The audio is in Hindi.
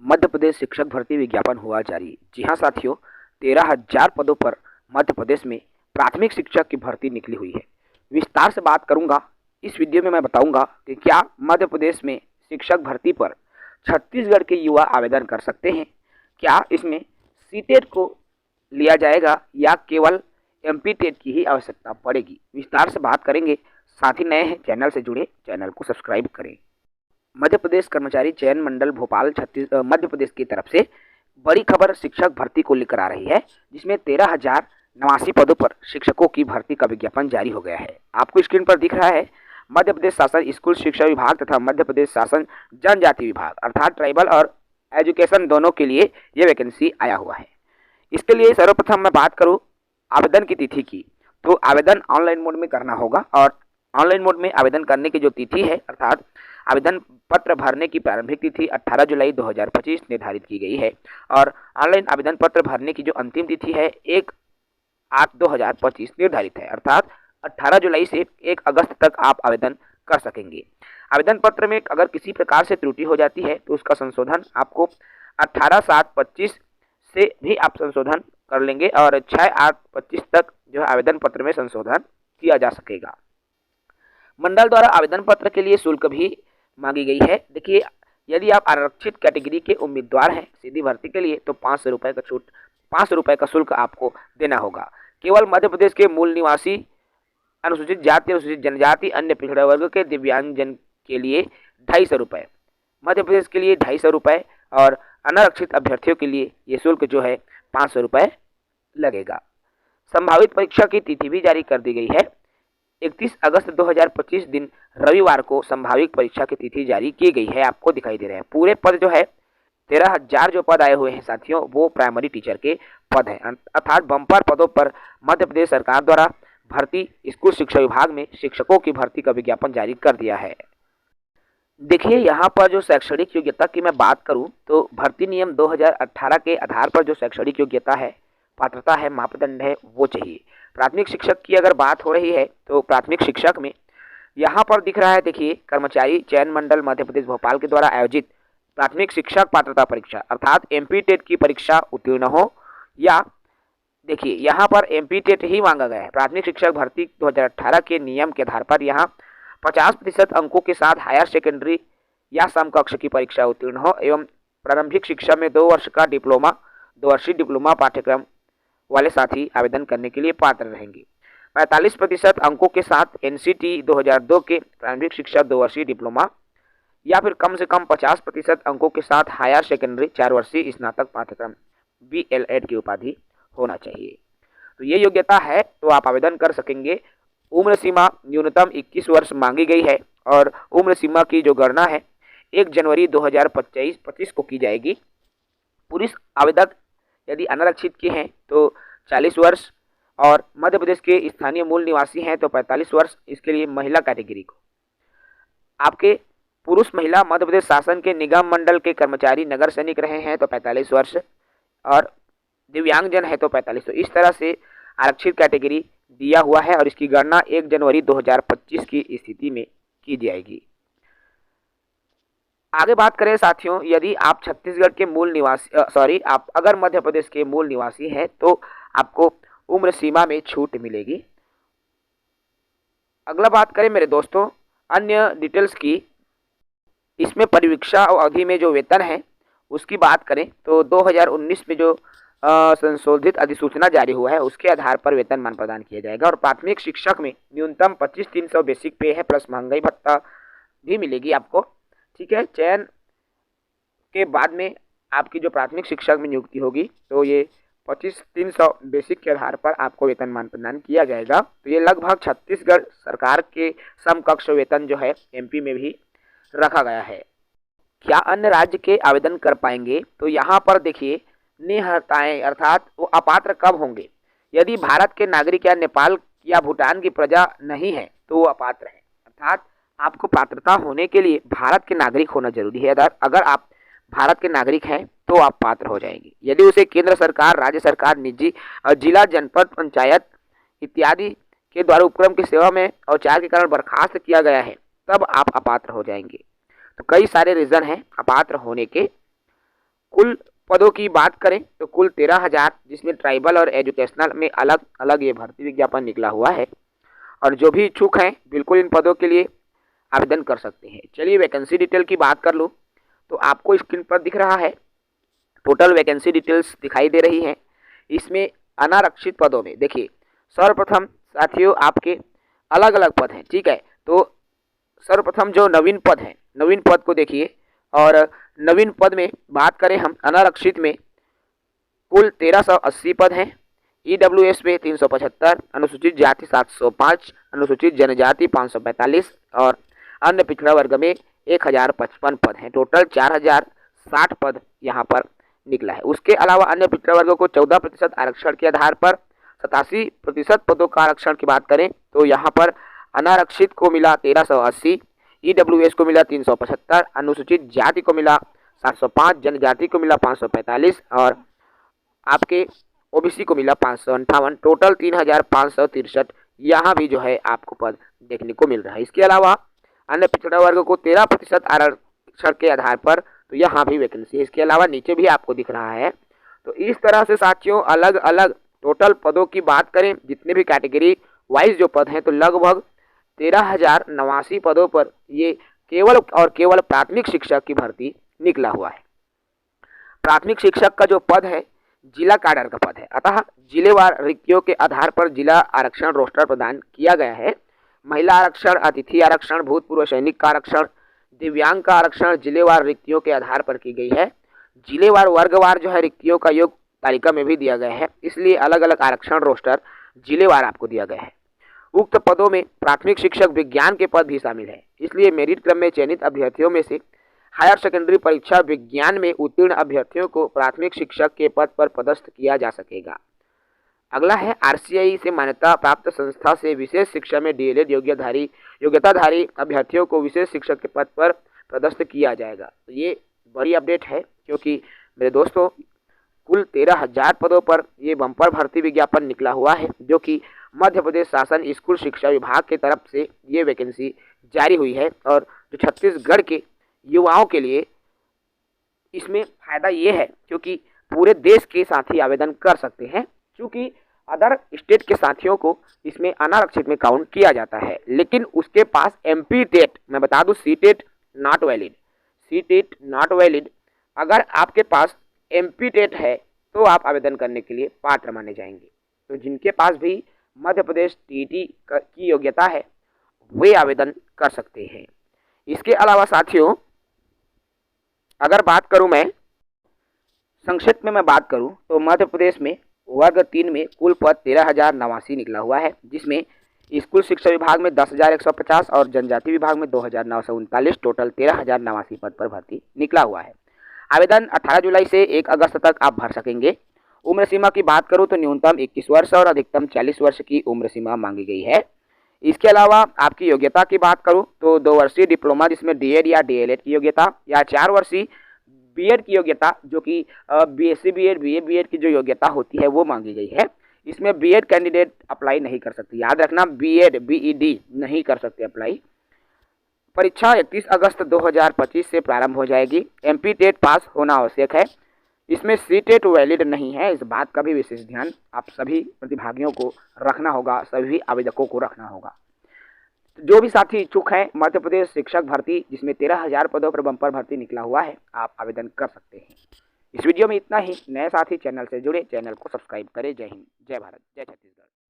मध्य प्रदेश शिक्षक भर्ती विज्ञापन हुआ जारी। जी हाँ साथियों, 13,000 पदों पर मध्य प्रदेश में प्राथमिक शिक्षक की भर्ती निकली हुई है। विस्तार से बात करूंगा। इस वीडियो में मैं बताऊंगा कि क्या मध्य प्रदेश में शिक्षक भर्ती पर छत्तीसगढ़ के युवा आवेदन कर सकते हैं, क्या इसमें सीटेट को लिया जाएगा या केवल एमपी टेट की ही आवश्यकता पड़ेगी। विस्तार से बात करेंगे। साथ ही नए हैं चैनल से जुड़े, चैनल को सब्सक्राइब करें। मध्य प्रदेश कर्मचारी चयन मंडल भोपाल मध्य प्रदेश की तरफ से बड़ी खबर शिक्षक भर्ती को लेकर आ रही है, जिसमें 13,089 पदों पर शिक्षकों की भर्ती का विज्ञापन जारी हो गया है। आपको स्क्रीन पर दिख रहा है मध्य प्रदेश शासन स्कूल शिक्षा विभाग तथा मध्य प्रदेश शासन जनजाति विभाग अर्थात ट्राइबल और एजुकेशन दोनों के लिए यह वैकेंसी आया हुआ है। इसके लिए सर्वप्रथम मैं बात करूं आवेदन की तिथि की, तो आवेदन ऑनलाइन मोड में करना होगा और ऑनलाइन मोड में आवेदन करने की जो तिथि है अर्थात आवेदन पत्र भरने की प्रारंभिक तिथि 18 जुलाई 2025 निर्धारित की गई है और ऑनलाइन आवेदन पत्र भरने की जो अंतिम तिथि है 1/8/2025 निर्धारित है, अर्थात 18 जुलाई से 1 अगस्त तक आप आवेदन कर सकेंगे। आवेदन पत्र में अगर किसी प्रकार से त्रुटि हो जाती है तो उसका संशोधन आपको 18/7/25 से भी आप संशोधन कर लेंगे और 6/8/25 तक जो है आवेदन पत्र में संशोधन किया जा सकेगा। मंडल द्वारा आवेदन पत्र के लिए शुल्क भी मांगी गई है। देखिए, यदि आप आरक्षित कैटेगरी के उम्मीदवार हैं सीधी भर्ती के लिए तो 500 रुपये का 500 रुपये का शुल्क आपको देना होगा। केवल मध्य प्रदेश के मूल निवासी, अनुसूचित जाति, अनुसूचित जनजाति, अन्य पिछड़ा वर्ग के दिव्यांगजन के लिए 250 रुपये, मध्य प्रदेश के लिए 250 रुपये और अनारक्षित अभ्यर्थियों के लिए ये शुल्क जो है 500 रुपये लगेगा। संभावित परीक्षा की तिथि भी जारी कर दी गई है। 31 अगस्त 2025 दिन रविवार को संभावित परीक्षा की तिथि जारी की गई है। आपको दिखाई दे रहे हैं पूरे पद जो है 13,000 जो पद आए हुए हैं साथियों, वो प्राइमरी टीचर के पद हैं, अर्थात बम्पर पदों पर मध्य प्रदेश सरकार द्वारा भर्ती स्कूल शिक्षा विभाग में शिक्षकों की भर्ती का विज्ञापन जारी कर दिया है। देखिए, यहाँ पर जो शैक्षणिक योग्यता की मैं बात करूँ तो भर्ती नियम 2018 के आधार पर जो शैक्षणिक योग्यता है, पात्रता है, मापदंड है, वो चाहिए। प्राथमिक शिक्षक की अगर बात हो रही है तो प्राथमिक शिक्षक में यहाँ पर दिख रहा है, देखिए, कर्मचारी चयन मंडल मध्य प्रदेश भोपाल के द्वारा आयोजित प्राथमिक शिक्षक पात्रता परीक्षा अर्थात एमपी टेट की परीक्षा उत्तीर्ण हो या देखिए यहाँ पर एमपी टेट ही मांगा गया है। प्राथमिक शिक्षक भर्ती 2018 के नियम के आधार पर यहाँ 50% अंकों के साथ हायर सेकेंडरी या समकक्ष की परीक्षा उत्तीर्ण हो एवं प्रारंभिक शिक्षा में 2 वर्षीय डिप्लोमा पाठ्यक्रम वाले साथी आवेदन करने के लिए पात्र रहेंगे। 45% अंकों के साथ एनसीटी 2002 के प्रारंभिक शिक्षा 2 वर्षीय डिप्लोमा या फिर कम से कम 50% अंकों के साथ हायर सेकेंडरी 4 वर्षीय स्नातक पाठ्यक्रम BLED की उपाधि होना चाहिए। तो ये योग्यता है तो आप आवेदन कर सकेंगे। उम्र सीमा न्यूनतम 21 वर्ष मांगी गई है और उम्र सीमा की जो गणना है 1 जनवरी 2025 को की जाएगी। पुरुष आवेदक यदि अनारक्षित के हैं तो 40 वर्ष और मध्य प्रदेश के स्थानीय मूल निवासी हैं तो 45 वर्ष। इसके लिए महिला कैटेगरी को आपके पुरुष महिला मध्य प्रदेश शासन के निगम मंडल के कर्मचारी नगर सैनिक रहे हैं तो 45 वर्ष और दिव्यांगजन है तो 45। तो इस तरह से आरक्षित कैटेगरी दिया हुआ है और इसकी गणना 1 जनवरी 2025 की स्थिति में की जाएगी। आगे बात करें साथियों, यदि आप छत्तीसगढ़ के मूल निवासी आप अगर मध्य प्रदेश के मूल निवासी हैं तो आपको उम्र सीमा में छूट मिलेगी। अगला बात करें मेरे दोस्तों अन्य डिटेल्स की, इसमें परिवीक्षा अवधि में जो वेतन है उसकी बात करें तो 2019 में जो संशोधित अधिसूचना जारी हुआ है उसके आधार पर वेतनमान प्रदान किया जाएगा और प्राथमिक शिक्षक में न्यूनतम 25,300 बेसिक पे है प्लस महंगाई भत्ता भी मिलेगी आपको। ठीक है, चयन के बाद में आपकी जो प्राथमिक शिक्षक में नियुक्ति होगी तो ये 25,300 बेसिक के आधार पर आपको वेतनमान प्रदान किया जाएगा। तो ये लगभग छत्तीसगढ़ सरकार के समकक्ष वेतन जो है एमपी में भी रखा गया है। क्या अन्य राज्य के आवेदन कर पाएंगे? तो यहाँ पर देखिए निहताएं अर्थात वो अपात्र कब होंगे? यदि भारत के नागरिक या नेपाल या भूटान की प्रजा नहीं है तो वो अपात्र है, अर्थात आपको पात्रता होने के लिए भारत के नागरिक होना जरूरी है। अगर आप भारत के नागरिक हैं तो आप पात्र हो जाएंगे। यदि उसे केंद्र सरकार, राज्य सरकार, निजी जिला, जनपद, पंचायत इत्यादि के द्वारा उपक्रम की सेवा में औचार के कारण बर्खास्त किया गया है तब आप अपात्र हो जाएंगे। तो कई सारे रीजन हैं अपात्र होने के। कुल पदों की बात करें तो कुल 13,000, जिसमें ट्राइबल और एजुकेशनल में अलग अलग ये भर्ती विज्ञापन निकला हुआ है। और जो भी इच्छुक हैं बिल्कुल इन पदों के लिए आवेदन कर सकते हैं। चलिए वैकेंसी डिटेल की बात कर लूँ तो आपको स्क्रीन पर दिख रहा है, टोटल वैकेंसी डिटेल्स दिखाई दे रही हैं। इसमें अनारक्षित पदों में देखिए सर्वप्रथम साथियों आपके अलग अलग पद हैं, ठीक है। तो सर्वप्रथम जो नवीन पद है, नवीन पद को देखिए, और नवीन पद में बात करें हम अनारक्षित में कुल 1380 पद हैं। ईडब्ल्यूएस में 375, अनुसूचित जाति 705, अनुसूचित जनजाति 545 और अन्य पिछड़ा वर्ग में 1055 पद हैं। टोटल 4060 पद यहाँ पर निकला है। उसके अलावा अन्य पिछड़ा वर्गों को 14% आरक्षण के आधार पर 87% पदों का आरक्षण की बात करें तो यहाँ पर अनारक्षित को मिला 1380, ईडब्ल्यूएस को मिला 375, अनुसूचित जाति को मिला 705, जनजाति को मिला 545 और आपके ओबीसी को मिला 558। टोटल 3563 यहाँ भी जो है आपको पद देखने को मिल रहा है। इसके अलावा अन्य पिछड़ा वर्ग को 13% आरक्षण के आधार पर तो यहाँ भी वैकेंसी है। इसके अलावा नीचे भी आपको दिख रहा है। तो इस तरह से साथियों अलग अलग टोटल पदों की बात करें, जितने भी कैटेगरी वाइज जो पद हैं, तो लगभग 13,089 पदों पर ये केवल और केवल प्राथमिक शिक्षक की भर्ती निकला हुआ है। प्राथमिक शिक्षक का जो पद है जिला कैडर का पद है, अतः जिलेवार रिक्तियों के आधार पर जिला आरक्षण रोस्टर प्रदान किया गया है। महिला आरक्षण, अतिथि आरक्षण, भूतपूर्व सैनिक का आरक्षण, दिव्यांग का आरक्षण जिलेवार रिक्तियों के आधार पर की गई है। जिलेवार वर्गवार जो है रिक्तियों का योग तालिका में भी दिया गया है, इसलिए अलग अलग आरक्षण रोस्टर जिलेवार आपको दिया गया है। उक्त पदों में प्राथमिक शिक्षक विज्ञान के पद भी शामिल है, इसलिए मेरिट क्रम में चयनित अभ्यर्थियों में से हायर सेकेंडरी परीक्षा विज्ञान में उत्तीर्ण अभ्यर्थियों को प्राथमिक शिक्षक के पद पर पदस्थ किया जा सकेगा। अगला है आरसीआई से मान्यता प्राप्त संस्था से विशेष शिक्षा में डीएलएड योग्यताधारी अभ्यर्थियों को विशेष शिक्षक के पद पर पदस्थ किया जाएगा। तो ये बड़ी अपडेट है, क्योंकि मेरे दोस्तों कुल 13,000 पदों पर ये बम्पर भर्ती विज्ञापन निकला हुआ है, जो कि मध्य प्रदेश शासन स्कूल शिक्षा विभाग की तरफ से ये वैकेंसी जारी हुई है। और जो छत्तीसगढ़ के युवाओं के लिए इसमें फ़ायदा ये है क्योंकि पूरे देश के साथी आवेदन कर सकते हैं, क्योंकि अदर स्टेट के साथियों को इसमें अनारक्षित में काउंट किया जाता है, लेकिन उसके पास एमपी टेट, मैं बता दूं सी टेट नॉट वैलिड, अगर आपके पास एमपी टेट है तो आप आवेदन करने के लिए पात्र माने जाएंगे। तो जिनके पास भी मध्य प्रदेश टीटी की योग्यता है वे आवेदन कर सकते हैं। इसके अलावा साथियों अगर बात करूं, मैं संक्षिप्त में बात करूं तो मध्य प्रदेश में वर्ग 3 में कुल पद 13,089 निकला हुआ है, जिसमें स्कूल शिक्षा विभाग में 10,150 और जनजाति विभाग में 2,939, टोटल 13,089 पद पर भर्ती निकला हुआ है। आवेदन 18 जुलाई से 1 अगस्त तक आप भर सकेंगे। उम्र सीमा की बात करूं तो न्यूनतम 21 वर्ष और अधिकतम 40 वर्ष की उम्र सीमा मांगी गई है। इसके अलावा आपकी योग्यता की बात करूं तो 2 वर्षीय डिप्लोमा जिसमें डीएड या डीएलएड की योग्यता, या 4 वर्षीय बीएड की योग्यता जो कि बीएससी बीएड बीए बीएड की जो योग्यता होती है वो मांगी गई है। इसमें बीएड कैंडिडेट अप्लाई नहीं कर सकते, याद रखना बीएड बीईडी नहीं कर सकते अप्लाई। परीक्षा 31 अगस्त 2025 से प्रारंभ हो जाएगी। एमपी टेट पास होना आवश्यक है। इसमें सी टेट वैलिड नहीं है, इस बात का भी विशेष ध्यान आप सभी प्रतिभागियों को रखना होगा, सभी आवेदकों को रखना होगा। तो जो भी साथी इच्छुक हैं मध्य प्रदेश शिक्षक भर्ती जिसमें 13,000 पदों पर बम्पर भर्ती निकला हुआ है, आप आवेदन कर सकते हैं। इस वीडियो में इतना ही। नए साथी चैनल से जुड़े, चैनल को सब्सक्राइब करें। जय हिंद, जय भारत, जय छत्तीसगढ़।